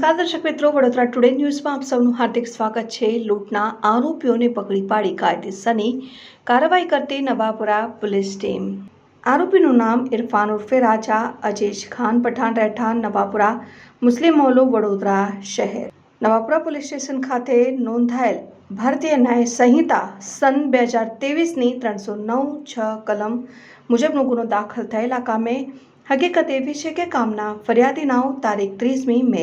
નમસ્કાર દર્શક મિત્રો, વડોદરા ટુડે ન્યૂઝમાં આપ સૌનું હાર્દિક સ્વાગત છે। લૂંટના આરોપીઓને પકડી પાડી કાયદેસરની કાર્યવાહી કરતી નવાપુરા પોલીસ ટીમ। આરોપીનું નામ ઇરફાન ઉર્ફે રાજા અજીજ ખાન પઠાણ, રહેઠાણ નવાપુરા, મુસ્લિમ મહોલ્લો, વડોદરા શહેર। નવાપુરા પોલીસ સ્ટેશન ખાતે નોંધાયેલ ભારતીય ન્યાય સંહિતા સન 2023ની 309(6) કલમ મુજબનો ગુનો દાખલ થયેલ આ કામે હકીકત એવી છે કે કામના ફરિયાદીનાઓ તારીખ 30મી મે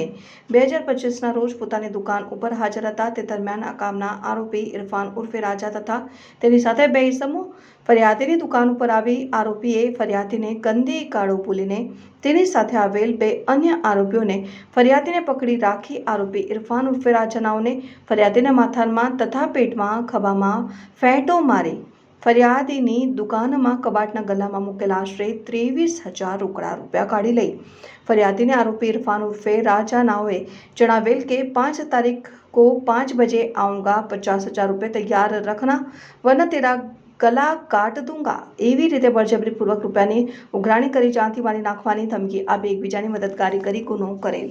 2025ના રોજ પોતાની દુકાન ઉપર હાજર હતા। તે દરમિયાન આ કામના આરોપી ઇરફાન ઉર્ફે રાજા તથા તેની સાથે બે ઇસમો ફરિયાદીની દુકાન ઉપર આવી આરોપીએ ફરિયાદીને ગંદી ગાળો બોલીને તેની સાથે આવેલ બે અન્ય આરોપીઓને ફરિયાદીને પકડી રાખી આરોપી ઇરફાન ઉર્ફે રાજાનાઓને ફરિયાદીના માથામાં તથા પેટમાં ખભામાં ફેંટો મારી ફરિયાદીની દુકાનમાં કબાટના ગલ્લામાં મૂકેલા આશરે 23,000 રોકડા રૂપિયા કાઢી લઈ ફરિયાદીને आरोपी इरफान उर्फे राजा नाओए जनावेल के 5 तारीख को 5 बजे आऊँगा, 50,000 रुपये तैयार रखना वरना तेरा गला काट दूंगा एवी रीते बळजबरीपूर्वक રૂપિયાની ઉઘરાણી કરી જાનથી મારી નાખવાની ધમકી આપી એકબીજાની મદદગારી કરી ગુનો કરેલ।